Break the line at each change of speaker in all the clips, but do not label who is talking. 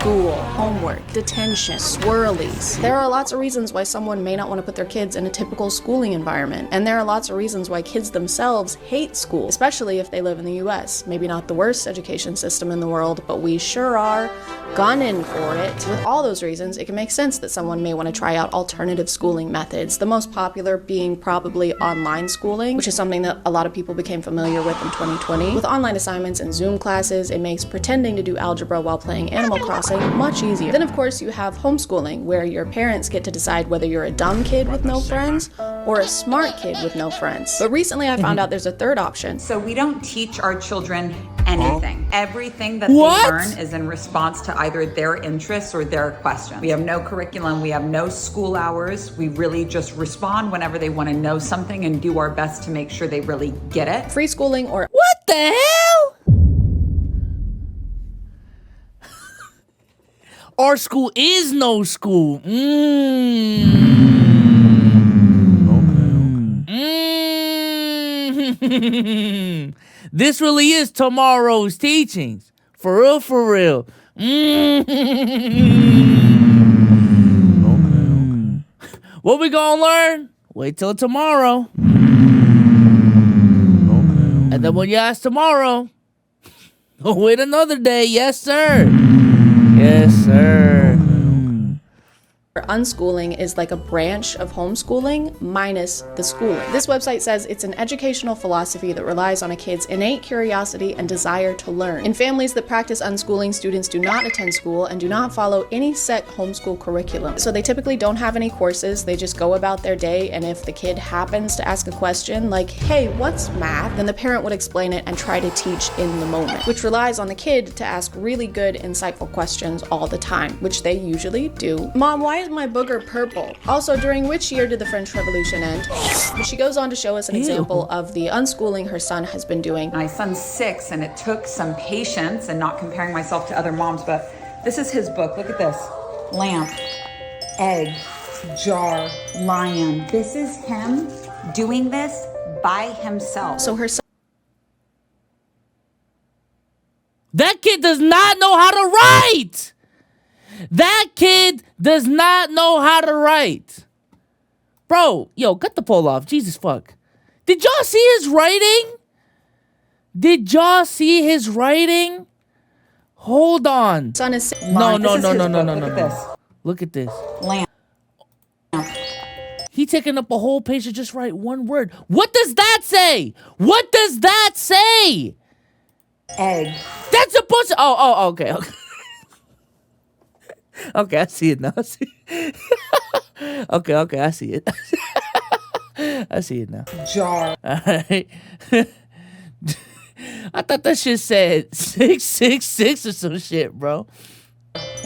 school, homework, detention, swirlies. There are lots of reasons why someone may not want to put their kids in a typical schooling environment, and there are lots of reasons why kids themselves hate school, especially if they live in the US. Maybe not the worst education system in the world, but we sure are gunning for it. With all those reasons, it can make sense that someone may want to try out alternative schooling methods, the most popular being probably online schooling, which is something that a lot of people became familiar with in 2020. With online assignments and Zoom classes, it makes pretending to do algebra while playing Animal Crossing much easier. Then of course you have homeschooling, where your parents get to decide whether you're a dumb kid with no friends or a smart kid with no friends. But recently I found out there's a third option.
So we don't teach our children anything. Everything that they learn is in response to either their interests or their questions. We have no curriculum, we have no school hours. We really just respond whenever they want to know something and do our best to make sure they really get it.
Free schooling or
What the hell? Our school is no school. This really is tomorrow's teachings. For real, for real. What we gonna learn? Wait till tomorrow. And then when you ask tomorrow, wait another day. Yes, sir. Yes, sir.
unschooling is like a branch of homeschooling minus the schooling. This website says it's an educational philosophy that relies on a kid's innate curiosity and desire to learn. In families that practice unschooling, students do not attend school and do not follow any set homeschool curriculum. So they typically don't have any courses, they just go about their day, and if the kid happens to ask a question like, hey, what's math? Then the parent would explain it and try to teach in the moment, which relies on the kid to ask really good, insightful questions all the time, which they usually do. Mom, why is my booger purple? Also, during which year did the French Revolution end? But she goes on to show us an example of the unschooling her son has been doing.
My son's 6, and it took some patience and not comparing myself to other moms, but this is his book. Look at this. Lamp, egg, jar, lion. This is him doing this by himself.
So her son
That kid does not know how to write. That kid does not know how to write. Bro, yo, cut the poll off. Jesus fuck. Did y'all see his writing? Did y'all see his writing? Hold on.
son is
No.
Look at this.
Look at this.
Lamp.
He taking up a whole page to just write one word. What does that say? What does that say?
Egg.
That's supposed to... Oh, okay. Okay, I see it now. Okay, I see it. I see it now.
Jar.
Alright. I thought that shit said 666 or some shit, bro.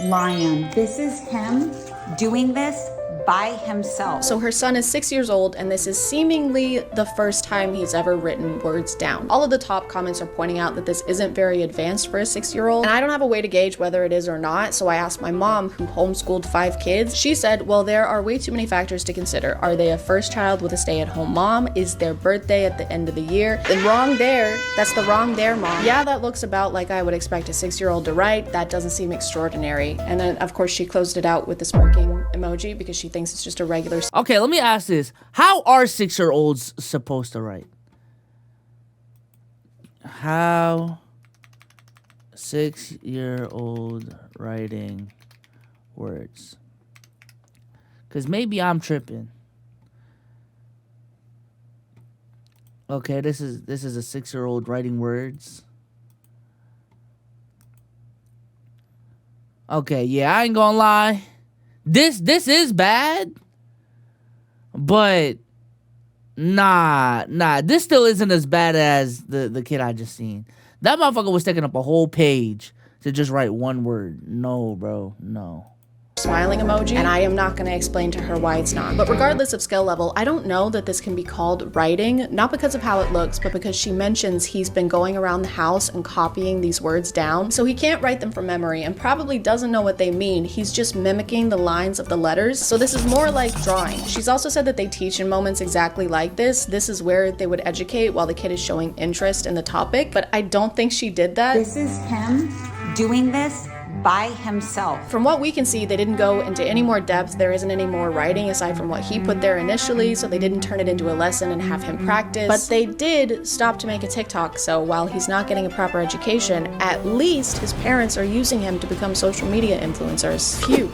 Lion. This is him doing this by himself.
So her son is 6 years old, and this is seemingly the first time he's ever written words down. All of the top comments are pointing out that this isn't very advanced for a 6-year-old, and I don't have a way to gauge whether it is or not, so I asked my mom, who homeschooled 5 kids. She said, well, there are way too many factors to consider. Are they a first child with a stay-at-home mom? Is their birthday at the end of the year? Then wrong there. That's the wrong there, Mom. Yeah, that looks about like I would expect a 6-year-old to write. That doesn't seem extraordinary. And then, of course, she closed it out with the smirking emoji because she thinks it's just a regular.
Okay, let me ask this. How are 6-year-olds supposed to write? How 6-year-old writing words? Because maybe I'm tripping. Okay, this is a 6-year-old writing words. Okay, yeah, I ain't gonna lie. This is bad. But nah, this still isn't as bad as the kid I just seen. That motherfucker was taking up a whole page to just write one word. No, bro, no.
Smiling emoji, and I am not going to explain to her why it's not. But regardless of skill level, I don't know that this can be called writing, not because of how it looks, but because she mentions he's been going around the house and copying these words down. So he can't write them from memory and probably doesn't know what they mean. He's just mimicking the lines of the letters. So this is more like drawing. She's also said that they teach in moments exactly like this. This is where they would educate while the kid is showing interest in the topic, but I don't think she did that.
This is him doing this by himself.
From what we can see, they didn't go into any more depth. There isn't any more writing aside from what he put there initially, so they didn't turn it into a lesson and have him practice. But they did stop to make a TikTok, so while he's not getting a proper education, at least his parents are using him to become social media influencers. Phew.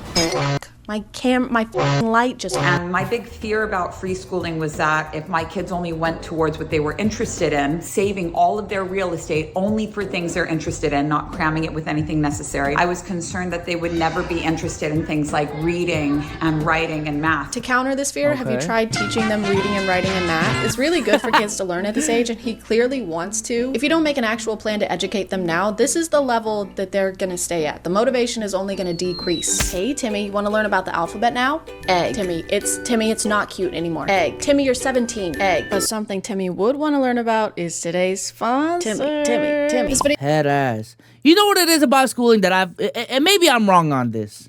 My light just...
And my big fear about free schooling was that if my kids only went towards what they were interested in, saving all of their real estate only for things they're interested in, not cramming it with anything necessary, I was concerned that they would never be interested in things like reading and writing and math.
To counter this fear, have you tried teaching them reading and writing and math? It's really good for kids to learn at this age, and he clearly wants to. If you don't make an actual plan to educate them now, this is the level that they're gonna stay at. The motivation is only gonna decrease. Hey, Timmy, you wanna learn about the alphabet now? Egg. Timmy, it's not cute anymore. Egg. Timmy, you're 17. Egg. But something Timmy would want to learn about is today's sponsor. Timmy.
Head ass. You know what it is about schooling that and maybe I'm wrong on this.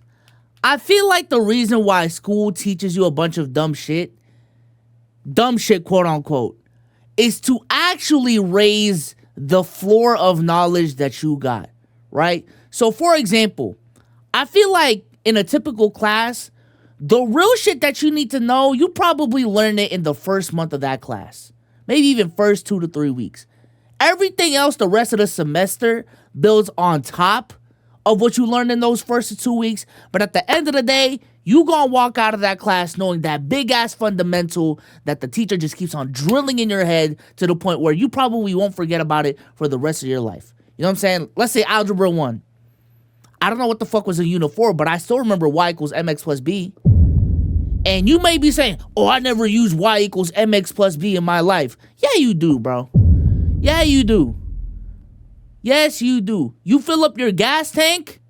I feel like the reason why school teaches you a bunch of dumb shit, quote unquote, is to actually raise the floor of knowledge that you got, right? So for example, I feel like in a typical class, the real shit that you need to know, you probably learn it in the first month of that class. Maybe even first 2 to 3 weeks. Everything else the rest of the semester builds on top of what you learned in those first 2 weeks. But at the end of the day, you gonna walk out of that class knowing that big-ass fundamental that the teacher just keeps on drilling in your head to the point where you probably won't forget about it for the rest of your life. You know what I'm saying? Let's say Algebra 1. I don't know what the fuck was in Unit 4, but I still remember y equals mx plus b. And you may be saying, oh, I never used y equals mx plus b in my life. Yeah, you do, bro. Yeah, you do. Yes, you do. You fill up your gas tank?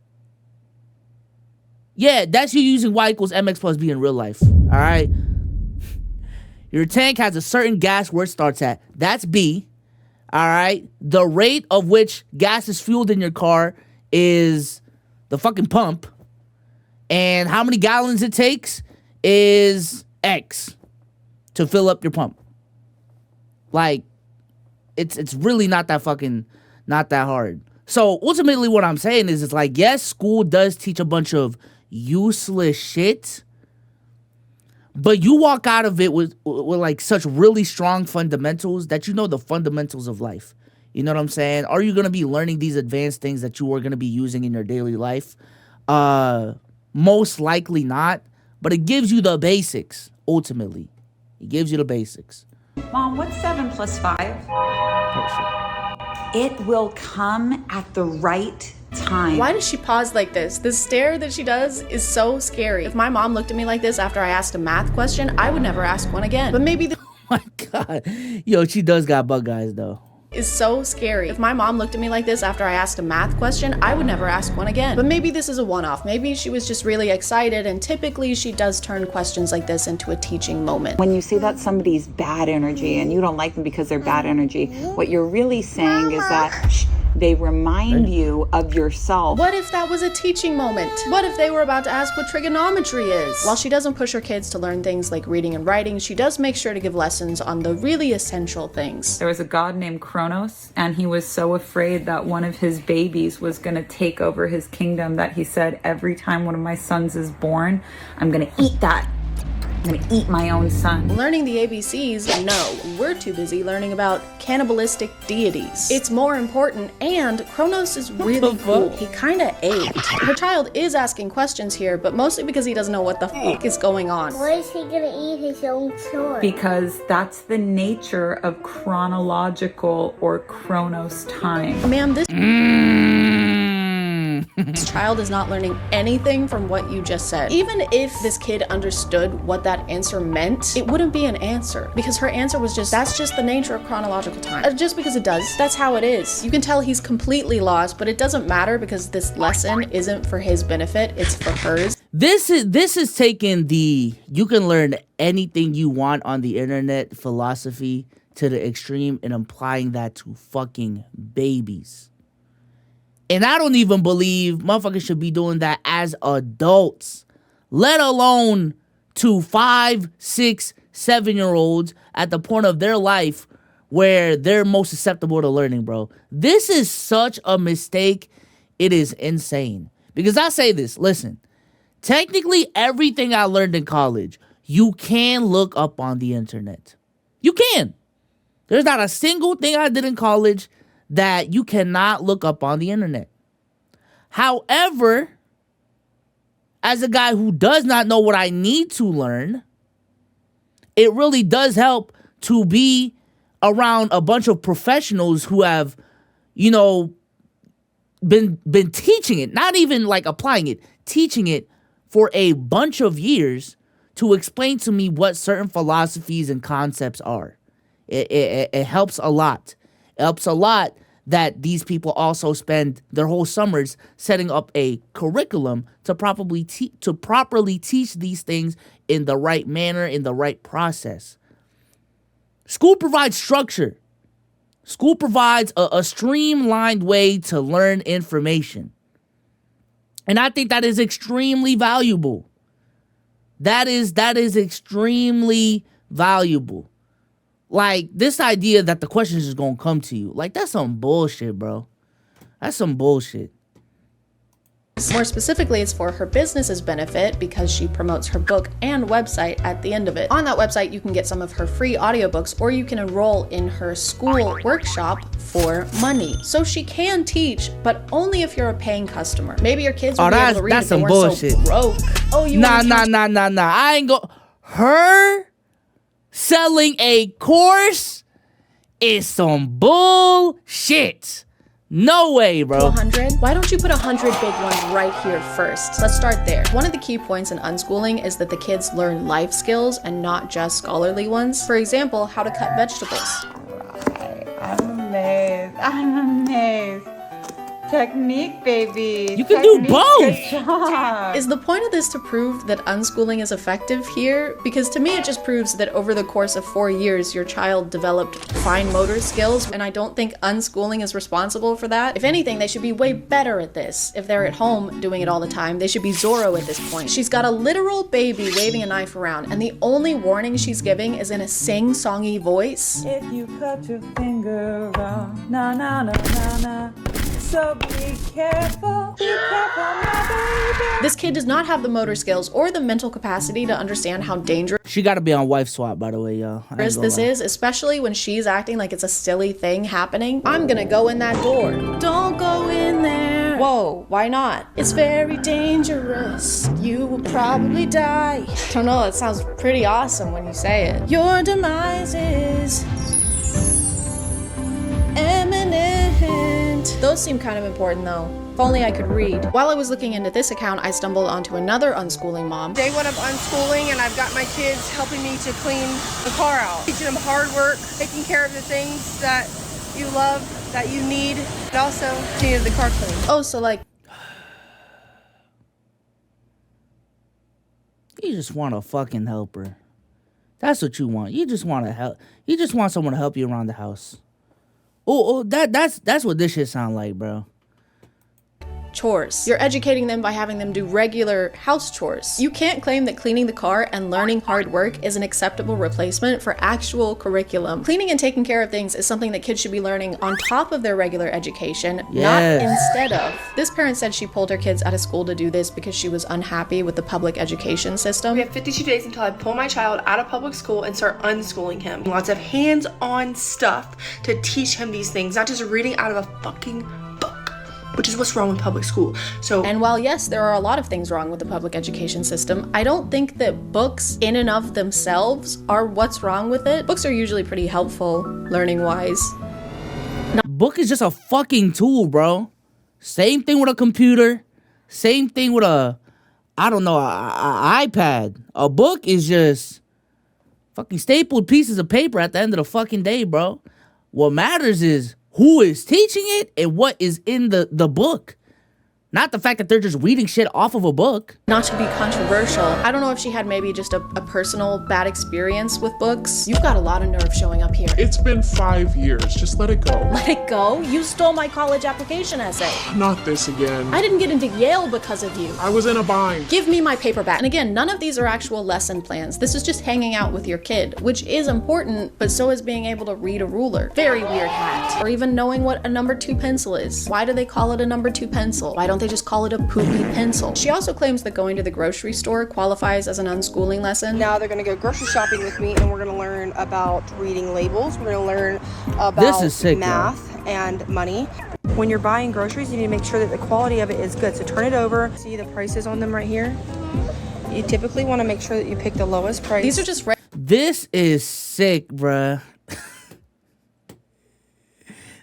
Yeah, that's you using y equals mx plus b in real life. All right? Your tank has a certain gas where it starts at. That's B. All right? The rate of which gas is fueled in your car is the fucking pump. And how many gallons it takes is X to fill up your pump. Like, it's really not that hard. So ultimately what I'm saying is, it's like, yes, school does teach a bunch of useless shit, but you walk out of it with like such really strong fundamentals that you know the fundamentals of life. You know what I'm saying? Are you going to be learning these advanced things that you are going to be using in your daily life? Most likely not, but it gives you the basics, ultimately. It gives you the basics.
Mom, what's 7 plus 5?
Oh,
it will come at the right time.
Why does she pause like this? The stare that she does is so scary. If my mom looked at me like this after I asked a math question, I would never ask one again. But maybe
oh my God. Yo, she does got bug eyes, though.
Is so scary. If my mom looked at me like this after I asked a math question, I would never ask one again. But maybe this is a one-off. Maybe she was just really excited, and typically she does turn questions like this into a teaching moment.
When you see that somebody's bad energy and you don't like them because they're bad energy, what you're really saying is that they remind you of yourself.
What if that was a teaching moment? What if they were about to ask what trigonometry is? While she doesn't push her kids to learn things like reading and writing, she does make sure to give lessons on the really essential things.
There was a god named Kronos, and he was so afraid that one of his babies was going to take over his kingdom that he said, every time one of my sons is born, I'm going to eat that. I'm gonna eat my own son.
Learning the ABCs? No, we're too busy learning about cannibalistic deities. It's more important, and Kronos is really cool. He kinda ate. Her child is asking questions here, but mostly because he doesn't know what the fuck is going on.
Why is he gonna eat his own son?
Because that's the nature of chronological or Kronos time.
Ma'am, this This child is not learning anything from what you just said. Even if this kid understood what that answer meant, it wouldn't be an answer, because her answer was just, that's just the nature of chronological time. Just because it does, that's how it is. You can tell he's completely lost, but it doesn't matter because this lesson isn't for his benefit, it's for hers.
This is taking the you can learn anything you want on the internet philosophy to the extreme and applying that to fucking babies. And I don't even believe motherfuckers should be doing that as adults, let alone to 5, 6, 7-year-olds at the point of their life where they're most susceptible to learning, bro. This is such a mistake. It is insane. Because I say this, listen, technically everything I learned in college, you can look up on the internet. You can. There's not a single thing I did in college that you cannot look up on the internet. However, as a guy who does not know what I need to learn, it really does help to be around a bunch of professionals who have, you know, been teaching it, not even like applying it, teaching it for a bunch of years to explain to me what certain philosophies and concepts are. It helps a lot. It helps a lot that these people also spend their whole summers setting up a curriculum to properly teach these things in the right manner, in the right process. School provides structure. School provides a streamlined way to learn information. And I think that is extremely valuable. That is extremely valuable. Like, this idea that the questions is going to come to you. Like, that's some bullshit, bro. That's some bullshit.
More specifically, it's for her business's benefit because she promotes her book and website at the end of it. On that website, you can get some of her free audiobooks, or you can enroll in her school workshop for money. So she can teach, but only if you're a paying customer. Maybe your kids will be able to read if they weren't
bullshit.
so broke. Oh, you
Nah. I ain't go. Her selling a course is some bullshit. No way, bro.
100? Why don't you put 100 big ones right here first? Let's start there. One of the key points in unschooling is that the kids learn life skills and not just scholarly ones. For example, how to cut vegetables.
I'm amazed. Technique, baby.
You can do both.
Good job.
Is the point of this to prove that unschooling is effective here? Because to me, it just proves that over the course of 4 years, your child developed fine motor skills, and I don't think unschooling is responsible for that. If anything, they should be way better at this. If they're at home doing it all the time, they should be Zorro at this point. She's got a literal baby waving a knife around, and the only warning she's giving is in a sing-songy voice.
If you cut your finger wrong, na na na na na. So be careful, my baby.
This kid does not have the motor skills or the mental capacity to understand how dangerous
She got to be on wife swap, by the way, y'all.
this is, especially when she's acting like it's a silly thing happening. I'm gonna go in that door. Don't go in there. Whoa, why not? It's very dangerous. You will probably die. I don't know, it sounds pretty awesome when you say it. Your demise is imminent. Those seem kind of important though. If only I could read. While I was looking into this account, I stumbled onto another unschooling mom.
Day one of unschooling, and I've got my kids helping me to clean the car out. Teaching them hard work, taking care of the things that you love, that you need, and also needed the car cleaned.
Oh, so like,
You just want a fucking helper. That's what you want. You just want to help. You just want someone to help you around the house. That's what this shit sound like, bro.
chores. You're educating them by having them do regular house chores. You can't claim that cleaning the car and learning hard work is an acceptable replacement for actual curriculum. Cleaning and taking care of things is something that kids should be learning on top of their regular education, not instead of. This parent said she pulled her kids out of school to do this because she was unhappy with the public education system.
We have 52 days until I pull my child out of public school and start unschooling him. Lots of hands-on stuff to teach him these things, not just reading out of a fucking book, which is what's wrong with public school.
And while yes, there are a lot of things wrong with the public education system, I don't think that books in and of themselves are what's wrong with it. Books are usually pretty helpful, learning-wise.
Book is just a fucking tool, bro. Same thing with a computer. Same thing with a iPad. A book is just fucking stapled pieces of paper at the end of the fucking day, bro. What matters is who is teaching it and what is in the book. Not the fact that they're just reading shit off of a book.
Not to be controversial, I don't know if she had maybe just a personal bad experience with books. You've got a lot of nerve showing up here.
It's been 5 years. Just let it go.
Let it go? You stole my college application essay.
Not this again.
I didn't get into Yale because of you.
I was in a bind.
Give me my paper back. And again, none of these are actual lesson plans. This is just hanging out with your kid, which is important, but so is being able to read a ruler. Very weird hat. Or even knowing what a number 2 pencil is. Why do they call it a number 2 pencil? Why don't they just call it a poopy pencil? She also claims that going to the grocery store qualifies as an unschooling lesson.
Now they're gonna go grocery shopping with me, and we're gonna learn about reading labels. We're gonna learn about
This is sick,
math and money. When you're buying groceries, you need to make sure that the quality of it is good. So turn it over. See the prices on them right here? You typically want to make sure that you pick the lowest price.
These are just
This is sick, bruh.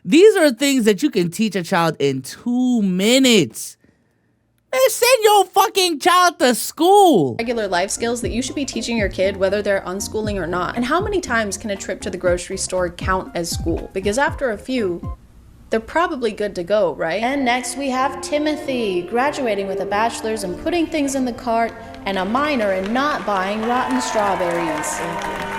These are things that you can teach a child in 2 minutes. Man, send your fucking child to school.
regular life skills that you should be teaching your kid whether they're unschooling or not. And how many times can a trip to the grocery store count as school? Because after a few, they're probably good to go, right? And next we have Timothy, graduating with a bachelor's in putting things in the cart and a minor in not buying rotten strawberries.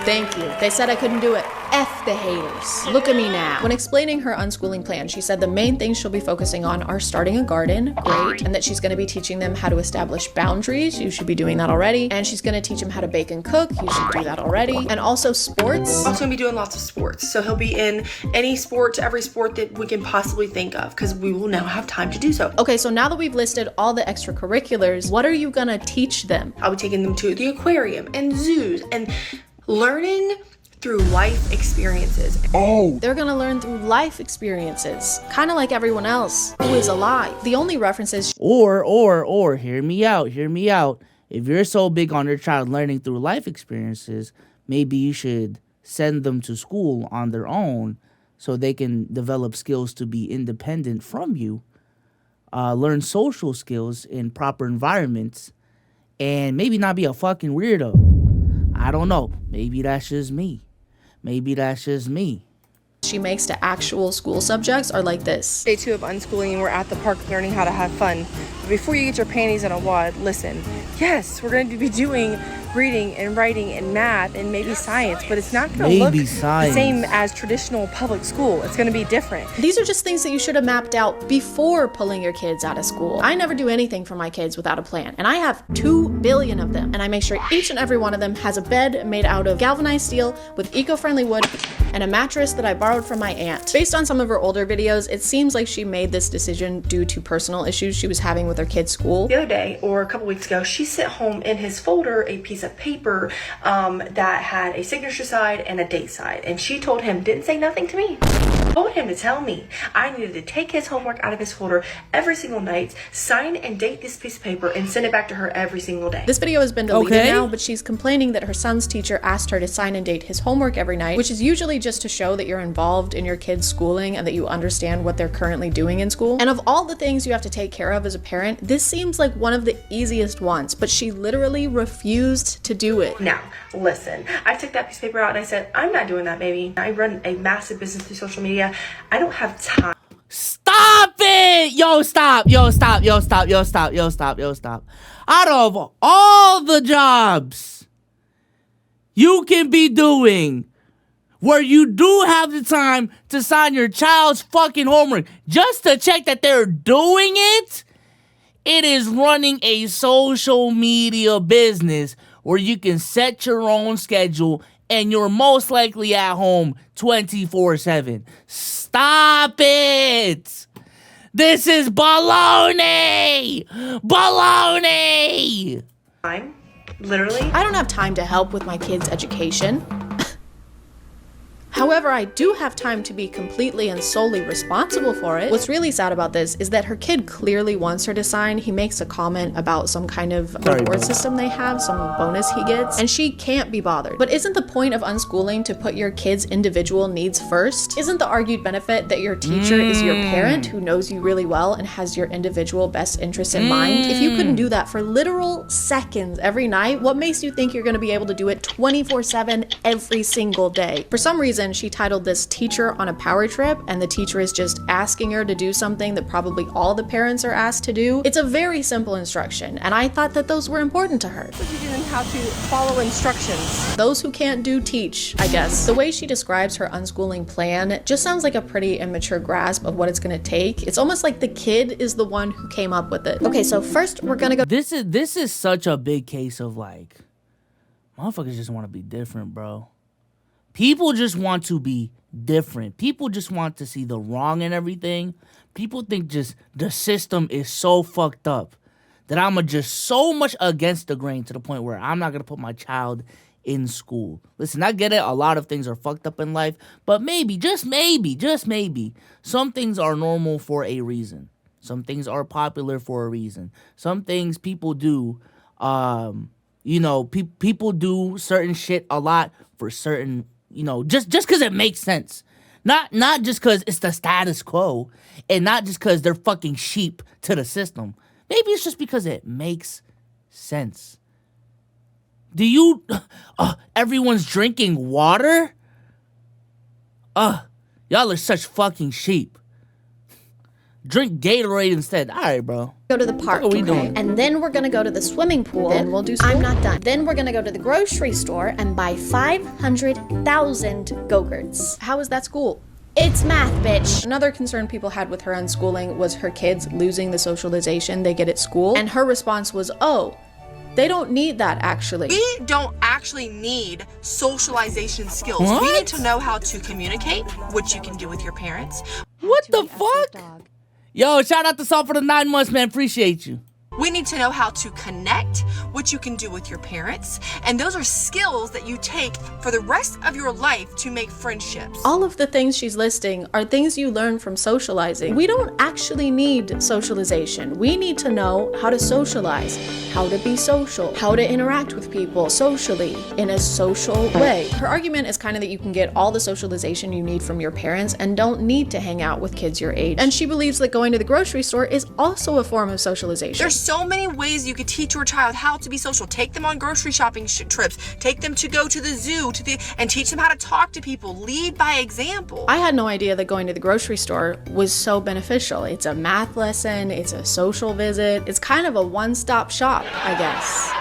Thank you. They said I couldn't do it. F the haters. Look at me now. When explaining her unschooling plan, she said the main things she'll be focusing on are starting a garden, great, and that she's gonna be teaching them how to establish boundaries. You should be doing that already. And she's gonna teach them how to bake and cook. You should do that already. And also sports.
Also gonna be doing lots of sports. So he'll be in any sport, every sport that we can possibly think of, because we will now have time to do so.
Okay, so now that we've listed all the extracurriculars, what are you gonna teach them?
I'll be taking them to the aquarium and zoos and learning through life experiences.
Oh,
They're gonna learn through life experiences, kind of like everyone else who is alive. The only references
Or, hear me out. If you're so big on your child learning through life experiences, maybe you should send them to school on their own so they can develop skills to be independent from you, learn social skills in proper environments, and maybe not be a fucking weirdo. I don't know. Maybe that's just me.
she makes to actual school subjects are like this.
Day 2 of unschooling, and we're at the park learning how to have fun. But before you get your panties in a wad, listen. Yes, we're going to be doing reading and writing and math and maybe science, but it's not going to look the same as traditional public school. It's going to be different.
These are just things that you should have mapped out before pulling your kids out of school. I never do anything for my kids without a plan, and I have 2 billion of them, and I make sure each and every one of them has a bed made out of galvanized steel with eco-friendly wood and a mattress that I borrowed from my aunt. Based on some of her older videos, it seems like she made this decision due to personal issues she was having with her kids' school.
The other day, or a couple weeks ago, she sent home in his folder a piece of paper that had a signature side and a date side, and she told him, didn't say nothing to me, told him to tell me I needed to take his homework out of his folder every single night, sign and date this piece of paper, and send it back to her every single day.
This video has been deleted now, but she's complaining that her son's teacher asked her to sign and date his homework every night, which is usually just to show that you're involved in your kids' schooling and that you understand what they're currently doing in school. And of all the things you have to take care of as a parent, this seems like one of the easiest ones, but she literally refused to do it.
Now, listen, I took that piece of paper out and I said, I'm not doing that, baby. I run a massive business through social media. I don't have time.
Stop it! Stop. Out of all the jobs you can be doing where you do have the time to sign your child's fucking homework just to check that they're doing it, it is running a social media business where you can set your own schedule and you're most likely at home 24/7. Stop it! This is baloney! Baloney!
Time, literally.
I don't have time to help with my kids' education. However, I do have time to be completely and solely responsible for it. What's really sad about this is that her kid clearly wants her to sign. He makes a comment about some kind of reward system they have, some bonus he gets, and she can't be bothered. But isn't the point of unschooling to put your kids' individual needs first? Isn't the argued benefit that your teacher is your parent who knows you really well and has your individual best interests in mind? If you couldn't do that for literal seconds every night, what makes you think you're going to be able to do it 24/7 every single day? For some reason, she titled this Teacher on a Power Trip, and the teacher is just asking her to do something that probably all the parents are asked to do. It's a very simple instruction, and I thought that those were important to her.
Teaching them how to follow instructions.
Those who can't do teach, I guess. The way she describes her unschooling plan just sounds like a pretty immature grasp of what it's gonna take. It's almost like the kid is the one who came up with it. Okay, so first we're gonna go.
This is such a big case of like, motherfuckers just want to be different, bro. People just want to be different. People just want to see the wrong in everything. People think just the system is so fucked up that I'm just so much against the grain to the point where I'm not going to put my child in school. Listen, I get it. A lot of things are fucked up in life, but maybe, just maybe, some things are normal for a reason. Some things are popular for a reason. Some things people do, people do certain shit a lot for certain, just because it makes sense. Not just because it's the status quo, and not just because they're fucking sheep to the system. Maybe it's just because it makes sense. Do you... everyone's drinking water? Y'all are such fucking sheep. Drink Gatorade instead. All right, bro.
Go to the park.
What are we doing?
And then we're gonna go to the swimming pool. Then we'll do school. I'm not done. Then we're gonna go to the grocery store and buy 500,000 Go-Gurts. How is that school? It's math, bitch. Another concern people had with her unschooling was her kids losing the socialization they get at school. And her response was, oh, they don't need that, actually.
We don't actually need socialization skills.
What?
We need to know how to communicate, which you can do with your parents.
What the fuck? Yo, shout out to Salt for the 9 months, man. Appreciate you.
We need to know how to connect, which you can do with your parents. And those are skills that you take for the rest of your life to make friendships.
All of the things she's listing are things you learn from socializing. We don't actually need socialization. We need to know how to socialize, how to be social, how to interact with people socially in a social way. Her argument is kind of that you can get all the socialization you need from your parents and don't need to hang out with kids your age. And she believes that going to the grocery store is also a form of socialization.
There's so many ways you could teach your child how to be social. Take them on grocery shopping trips. Take them to go to the zoo, and teach them how to talk to people. Lead by example.
I had no idea that going to the grocery store was so beneficial. It's a math lesson, it's a social visit, it's kind of a one-stop shop, I guess.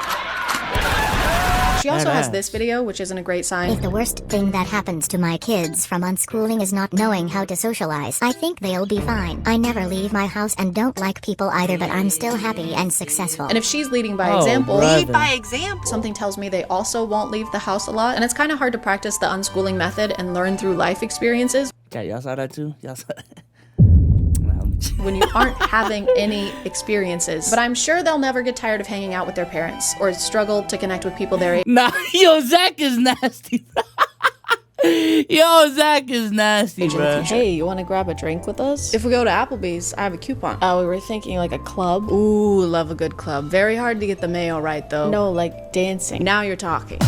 She also has this video, which isn't a great sign.
If the worst thing that happens to my kids from unschooling is not knowing how to socialize, I think they'll be fine. I never leave my house and don't like people either, but I'm still happy and successful.
And if she's leading by example,
lead by example.
Something tells me they also won't leave the house a lot. And it's kind of hard to practice the unschooling method and learn through life experiences.
Yeah, y'all saw that too? Y'all saw that?
When you aren't having any experiences. But I'm sure they'll never get tired of hanging out with their parents or struggle to connect with people their age.
Nah, yo, Zach is nasty. Yo, Zach is nasty, bro.
Hey, you want to grab a drink with us? If we go to Applebee's, I have a coupon. Oh, we were thinking like a club. Ooh, love a good club. Very hard to get the mayo right, though. No, like dancing. Now you're talking.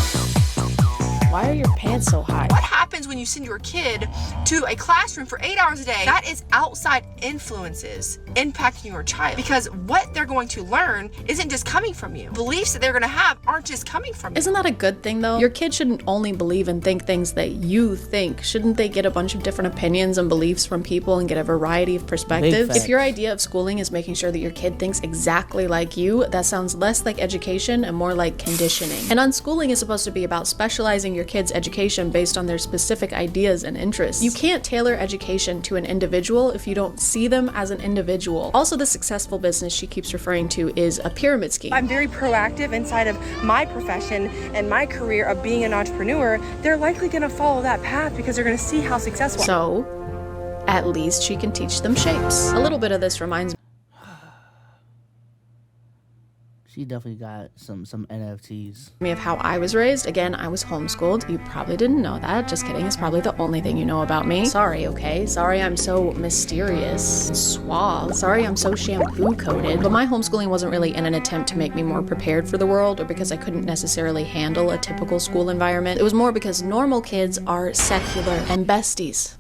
Why are your pants so high?
What happens when you send your kid to a classroom for 8 hours a day? That is outside influences impacting your child, because what they're going to learn isn't just coming from you. Beliefs that they're going to have aren't just coming from you.
Isn't that a good thing, though? Your kid shouldn't only believe and think things that you think. Shouldn't they get a bunch of different opinions and beliefs from people and get a variety of perspectives? If your idea of schooling is making sure that your kid thinks exactly like you, that sounds less like education and more like conditioning. And unschooling is supposed to be about specializing your kids' education based on their specific ideas and interests. You can't tailor education to an individual if you don't see them as an individual. Also, the successful business she keeps referring to is a pyramid scheme.
I'm very proactive inside of my profession and my career of being an entrepreneur. They're likely going to follow that path because they're going to see how successful.
So, at least she can teach them shapes. A little bit of this reminds me.
She definitely got some NFTs.
Of how I was raised. Again, I was homeschooled. You probably didn't know that. Just kidding. It's probably the only thing you know about me. Sorry, okay? Sorry I'm so mysterious and suave. Sorry I'm so shampoo coated. But my homeschooling wasn't really in an attempt to make me more prepared for the world or because I couldn't necessarily handle a typical school environment. It was more because normal kids are secular and besties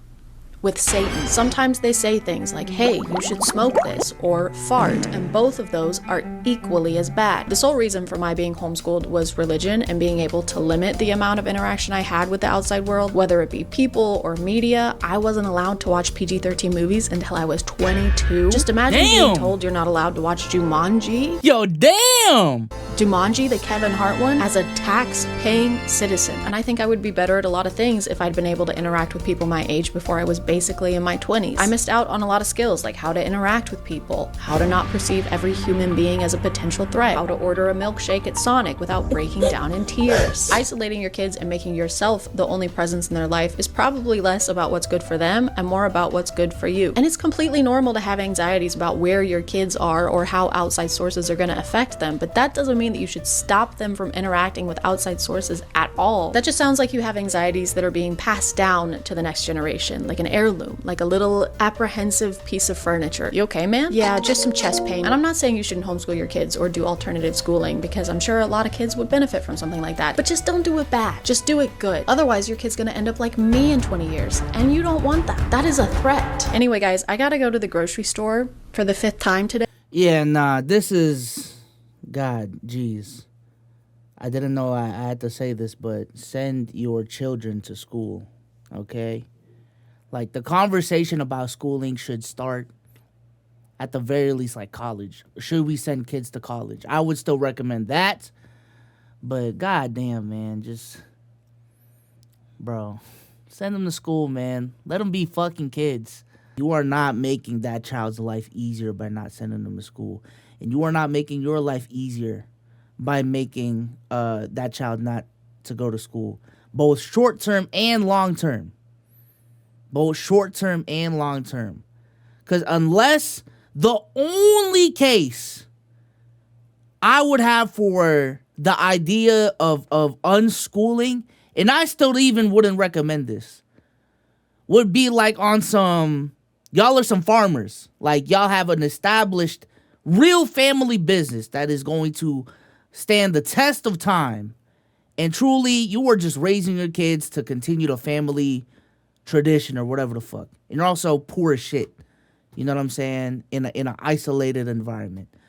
with Satan. Sometimes they say things like, hey, you should smoke this, or fart, and both of those are equally as bad. The sole reason for my being homeschooled was religion and being able to limit the amount of interaction I had with the outside world, whether it be people or media. I wasn't allowed to watch PG-13 movies until I was 22. Just imagine being told you're not allowed to watch Jumanji.
Yo, damn!
Jumanji, the Kevin Hart one, as a tax-paying citizen. And I think I would be better at a lot of things if I'd been able to interact with people my age before I was basically in my 20s. I missed out on a lot of skills, like how to interact with people, how to not perceive every human being as a potential threat, how to order a milkshake at Sonic without breaking down in tears. Isolating your kids and making yourself the only presence in their life is probably less about what's good for them and more about what's good for you. And it's completely normal to have anxieties about where your kids are or how outside sources are going to affect them, but that doesn't mean that you should stop them from interacting with outside sources at all. That just sounds like you have anxieties that are being passed down to the next generation, like an heirloom, like a little apprehensive piece of furniture. You okay, man? Yeah, just some chest pain. And I'm not saying you shouldn't homeschool your kids or do alternative schooling, because I'm sure a lot of kids would benefit from something like that, but just don't do it bad. Just do it good. Otherwise, your kid's gonna end up like me in 20 years, and you don't want that. That is a threat. Anyway, guys, I gotta go to the grocery store for the 5th time today.
Yeah, nah, this is... God, jeez. I didn't know I had to say this, but send your children to school, okay? Like, the conversation about schooling should start at the very least, like, college. Should we send kids to college? I would still recommend that, but goddamn, man, just... Bro, send them to school, man. Let them be fucking kids. You are not making that child's life easier by not sending them to school. And you are not making your life easier by making that child not to go to school. Both short-term and long-term. Both short-term and long-term. Because unless the only case I would have for the idea of unschooling, and I still even wouldn't recommend this, would be like on some, y'all are some farmers. Like, y'all have an established real family business that is going to stand the test of time. And truly, you are just raising your kids to continue the family tradition or whatever the fuck. And you're also poor as shit. You know what I'm saying? In an isolated environment.